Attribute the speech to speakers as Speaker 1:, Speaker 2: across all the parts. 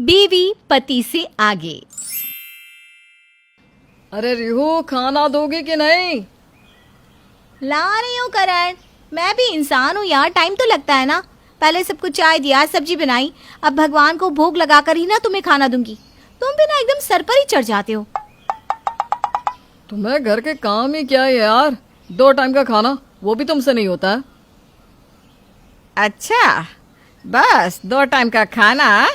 Speaker 1: बीवी पति से आगे।
Speaker 2: अरे रिहू, खाना दोगी कि नहीं?
Speaker 1: ला रही हूँ करण, मैं भी इंसान हूँ यार, टाइम तो लगता है ना। पहले सबको चाय दिया, सब्जी बनाई, अब भगवान को भोग लगाकर ही ना तुम्हें खाना दूंगी। तुम भी ना एकदम सर पर ही चढ़ जाते हो।
Speaker 2: तुम्हें घर के काम ही क्या है यार, 2 टाइम का खाना वो भी तुमसे नहीं होता है।
Speaker 3: अच्छा, बस 2 टाइम का खाना?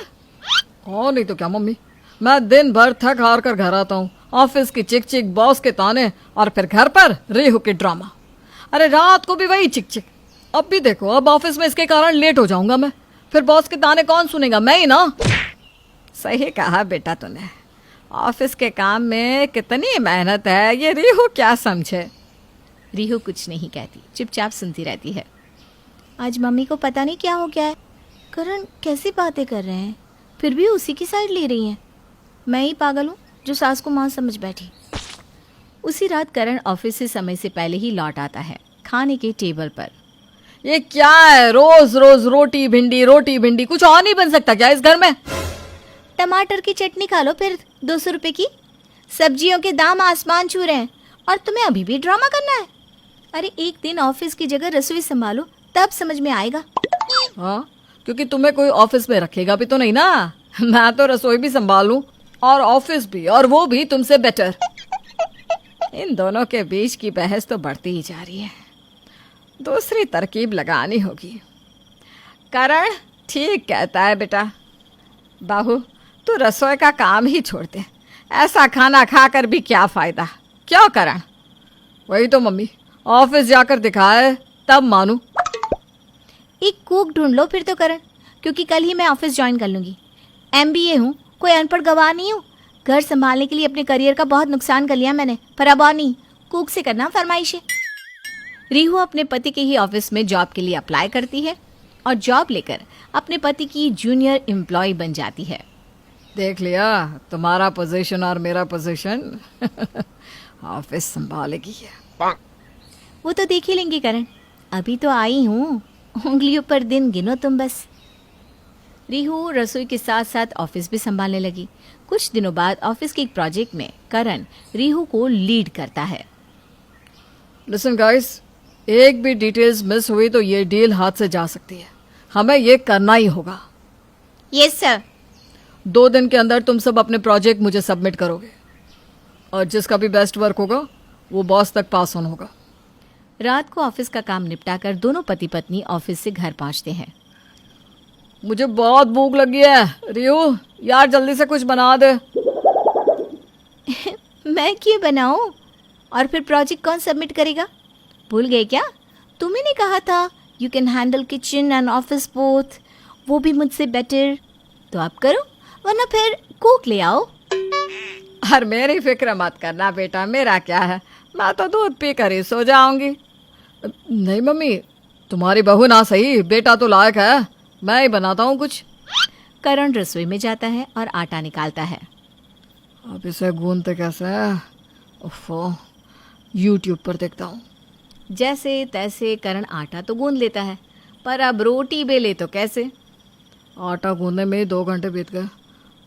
Speaker 2: और नहीं तो क्या मम्मी, मैं दिन भर थक हार कर घर आता हूँ, ऑफिस की चिक चिक, बॉस के ताने, और फिर घर पर रेहू के ड्रामा। अरे रात को भी वही चिक चिक। अब भी देखो, अब ऑफिस में इसके कारण लेट हो जाऊंगा मैं, फिर बॉस के ताने कौन सुनेगा? मैं ही ना।
Speaker 3: सही कहा बेटा तूने, ऑफिस के काम में कितनी मेहनत है, ये रेहू क्या समझे।
Speaker 1: रिहू कुछ नहीं कहती, चुपचाप सुनती रहती है। आज मम्मी को पता नहीं क्या हो गया है। करण कैसी बातें कर रहे हैं, फिर भी उसी की साइड ले रही हैं। मैं ही पागल हूँ जो सास को माँ समझ बैठी। उसी रात करण ऑफिस से समय से पहले ही लौट आता है। खाने के टेबल पर
Speaker 2: ये क्या है, रोज रोज रोटी भिंडी, कुछ और नहीं बन सकता क्या इस घर में?
Speaker 1: टमाटर की चटनी खा लो फिर, 200 रुपए की। सब्जियों के दाम आसमान छू रहे हैं और तुम्हें अभी भी ड्रामा करना है। अरे एक दिन ऑफिस की जगह रसोई संभालो, तब समझ में आएगा।
Speaker 2: हाँ, क्योंकि तुम्हें कोई ऑफिस में रखेगा भी तो नहीं ना। मैं तो रसोई भी संभालूं और ऑफिस भी, और वो भी तुमसे बेटर।
Speaker 3: इन दोनों के बीच की बहस तो बढ़ती ही जा रही है, दूसरी तरकीब लगानी होगी। करण ठीक कहता है बेटा, बाहू तू रसोई का काम ही छोड़ दे, ऐसा खाना खाकर भी क्या फायदा। क्यों करण?
Speaker 2: वही तो मम्मी, ऑफिस जाकर दिखाए तब मानू।
Speaker 1: एक कुक ढूंढ लो फिर तो करण, क्योंकि कल ही मैं ऑफिस ज्वाइन कर लूंगी। MBA हूँ, कोई अनपढ़ गवाह नहीं हूँ। घर संभालने के लिए अपने करियर का बहुत नुकसान कर लिया मैंने, पर अब और नहीं, कुक से करना फरमाइशें। रिहू अपने पति के ही ऑफिस में जॉब के लिए अप्लाई करती है और जॉब लेकर अपने पति की जूनियर एम्प्लॉय बन जाती है।
Speaker 2: देख लिया तुम्हारा पोजीशन और मेरा पोजीशन। ऑफिस संभालेगी है।
Speaker 1: वो तो देख ही लेंगे करण, अभी तो आई हूँ, उंगलियों पर दिन गिनो तुम बस। रिहू रसोई के साथ साथ ऑफिस भी संभालने लगी। कुछ दिनों बाद ऑफिस के एक प्रोजेक्ट में करण रिहू को लीड करता है।
Speaker 2: लिसन गाइस, एक भी डिटेल्स मिस हुई तो ये डील हाथ से जा सकती है। हमें ये करना ही होगा।
Speaker 1: Yes sir.
Speaker 2: 2 दिन के अंदर तुम सब अपने प्रोजेक्ट मुझे सबमिट करोगे, और जिसका भी बेस्ट वर्क होगा वो बॉस तक पास ऑन होगा।
Speaker 1: रात को ऑफिस का काम निपटाकर दोनों पति पत्नी ऑफिस से घर पहुंचते हैं।
Speaker 2: मुझे बहुत भूख लगी है रिहू, यार जल्दी से कुछ बना दे।
Speaker 1: मैं क्यों बनाऊं? और फिर प्रोजेक्ट कौन सबमिट करेगा? भूल गए क्या? तुम्ही ने कहा था you can handle kitchen and office both, वो भी मुझसे बेटर। तो आप करो, वरना फिर कुक ले आओ।
Speaker 3: और मेरी फिक्र मत करना बेटा, मेरा क्या है, मैं तो दूध पी कर ही सो जाऊंगी।
Speaker 2: नहीं मम्मी, तुम्हारी बहू ना सही, बेटा तो लायक है, मैं ही बनाता हूँ कुछ।
Speaker 1: करण रसोई में जाता है और आटा निकालता है।
Speaker 2: अब इसे गूंदते कैसे है? ओफो, यूट्यूब पर देखता हूँ।
Speaker 1: जैसे तैसे करण आटा तो गूंद लेता है, पर अब रोटी बेले तो कैसे?
Speaker 2: आटा गूंदने में 2 घंटे बीत गए,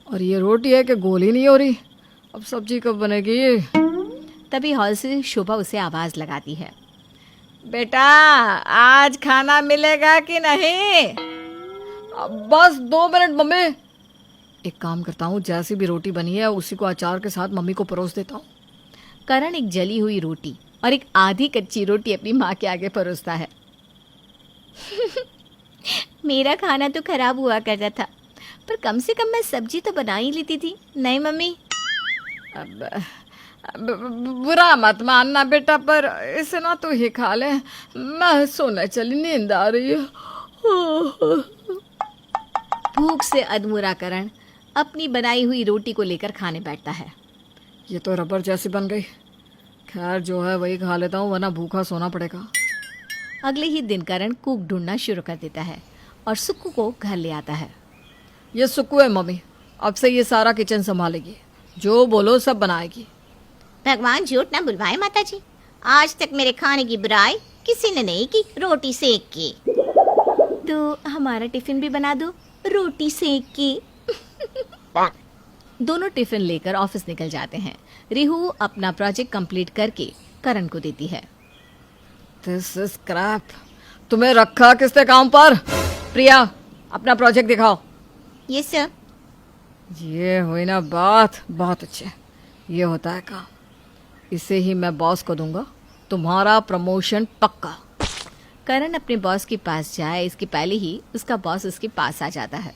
Speaker 2: और ये रोटी है कि गोल ही नहीं हो रही। अब सब्जी कब बनेगी?
Speaker 1: तभी हॉल से शोभा उसे आवाज लगाती है।
Speaker 3: बेटा आज खाना मिलेगा कि नहीं?
Speaker 2: बस 2 मिनट मम्मी। एक काम करता हूँ, जैसी भी रोटी बनी है उसी को अचार के साथ मम्मी को परोस देता हूँ।
Speaker 1: करण एक जली हुई रोटी और एक आधी कच्ची रोटी अपनी माँ के आगे परोसता है। मेरा खाना तो खराब हुआ करता था, पर कम से कम मैं सब्जी तो बना ही लेती थी, नहीं मम्मी?
Speaker 3: बुरा मत मानना बेटा, पर इसे ना तू ही खा ले, मैं सोने चली, नींद आ रही है।
Speaker 1: भूख से अधमुरा करण अपनी बनाई हुई रोटी को लेकर खाने बैठता है।
Speaker 2: ये तो रबर जैसी बन गई। खैर जो है वही खा लेता हूँ, वरना भूखा सोना पड़ेगा।
Speaker 1: अगले ही दिन करण कुक ढूंढना शुरू कर देता है और सुक्कू को घर ले आता है।
Speaker 2: ये सुक्कू है मम्मी, अब से ये सारा किचन संभालेगी, जो बोलो सब बनाएगी।
Speaker 1: भगवान झूठ ना बुलवाए माता जी, आज तक मेरे खाने की बुराई किसी ने नहीं की, रोटी सेक के। तो हमारा टिफिन भी बना दो रोटी सेक के। दोनों टिफिन लेकर ऑफिस निकल जाते हैं। रिहू अपना प्रोजेक्ट कंप्लीट करके करण को देती है।
Speaker 2: This is crap. तुम्हें रखा किसने काम पर? प्रिया, अपना प्रोजेक्ट दिखाओ।
Speaker 1: Yes sir.
Speaker 2: ये हुई ना बात, बहुत अच्छे। ये होता है काम, इसे ही मैं बॉस को दूंगा। तुम्हारा प्रमोशन पक्का।
Speaker 1: करण अपने बॉस के पास जाए इसके पहले ही उसका बॉस उसके पास आ जाता है।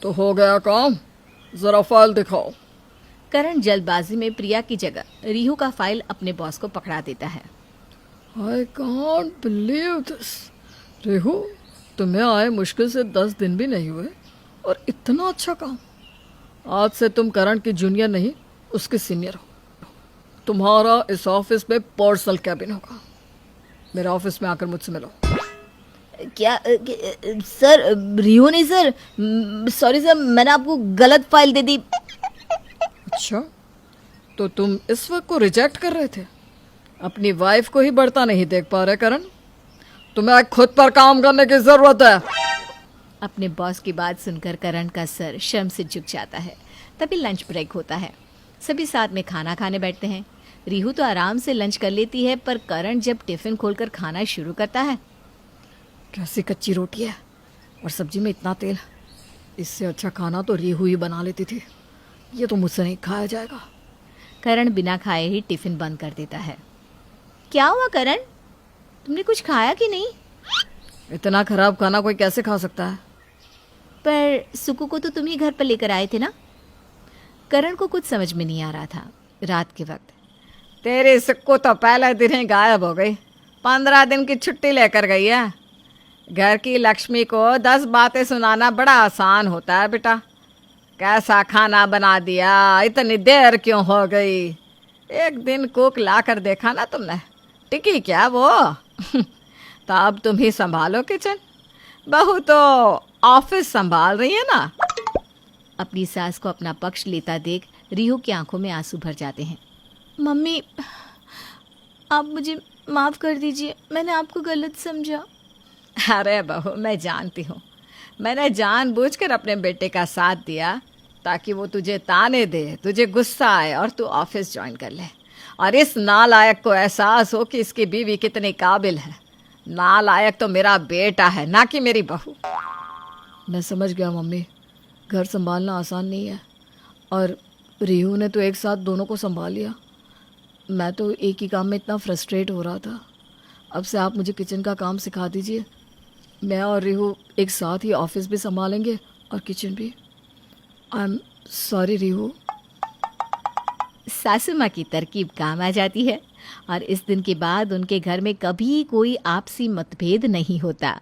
Speaker 2: तो हो गया काम, जरा फाइल दिखाओ।
Speaker 1: करण जल्दबाजी में प्रिया की जगह रिहू का फाइल अपने बॉस को पकड़ा देता है।
Speaker 2: I can't believe this. रेहू, तुम्हें आए मुश्किल से 10 दिन भी नहीं हुए और इतना अच्छा काम। आज से तुम करण की जूनियर नहीं, उसके सीनियर हो। तुम्हारा इस ऑफिस में पर्सनल कैबिन होगा। मेरे ऑफिस में आकर मुझसे मिलो।
Speaker 1: क्या सर? रिहू नहीं सर, सॉरी सर, मैंने आपको गलत फाइल दे दी।
Speaker 2: अच्छा, तो तुम इस वक्त को रिजेक्ट कर रहे थे? अपनी वाइफ को ही बढ़ता नहीं देख पा रहे करण? तुम्हें खुद पर काम करने की जरूरत है।
Speaker 1: अपने बॉस की बात सुनकर करण का सर शर्म से झुक जाता है। तभी लंच ब्रेक होता है। सभी साथ में खाना खाने बैठते हैं। रिहू तो आराम से लंच कर लेती है, पर करण जब टिफिन खोलकर खाना शुरू करता है।
Speaker 2: कैसी कच्ची रोटी है और सब्जी में इतना तेल। इससे अच्छा खाना तो रेहू ही बना लेती थी। ये तो मुझसे नहीं खाया जाएगा।
Speaker 1: करण बिना खाए ही टिफिन बंद कर देता है। क्या हुआ करण, तुमने कुछ खाया कि नहीं?
Speaker 2: इतना खराब खाना कोई कैसे खा सकता है?
Speaker 1: पर सुकू को तो तुम ही घर पर लेकर आए थे ना? करण को कुछ समझ में नहीं आ रहा था। रात के वक्त
Speaker 3: तेरी सुक्कू तो पहले दिन ही गायब हो गई। 15 दिन की छुट्टी लेकर गई है। घर की लक्ष्मी को 10 बातें सुनाना बड़ा आसान होता है बेटा। कैसा खाना बना दिया, इतनी देर क्यों हो गई? एक दिन कुक ला कर देखा ना तुमने, टिकी क्या वो? तो अब तुम ही संभालो किचन। बहू तो ऑफिस संभाल रही है ना।
Speaker 1: अपनी सास को अपना पक्ष लेता देख रिहू की आंखों में आंसू भर जाते हैं। मम्मी, आप मुझे माफ़ कर दीजिए, मैंने आपको गलत समझा।
Speaker 3: अरे बहू, मैं जानती हूँ। मैंने जानबूझकर अपने बेटे का साथ दिया ताकि वो तुझे ताने दे, तुझे गुस्सा आए और तू ऑफिस ज्वाइन कर ले। और इस नालायक को एहसास हो कि इसकी बीवी कितनी काबिल है। नालायक तो मेरा बेटा है, ना कि मेरी बहू।
Speaker 2: मैं समझ गया मम्मी, घर संभालना आसान नहीं है और रेहू ने तो एक साथ दोनों को संभाल लिया। मैं तो एक ही काम में इतना फ्रस्ट्रेट हो रहा था। अब से आप मुझे किचन का काम सिखा दीजिए। मैं और रेहू एक साथ ही ऑफिस भी संभालेंगे और किचन भी। आई एम सॉरी रेहू।
Speaker 1: सासू माँ की तरकीब काम आ जाती है और इस दिन के बाद उनके घर में कभी कोई आपसी मतभेद नहीं होता।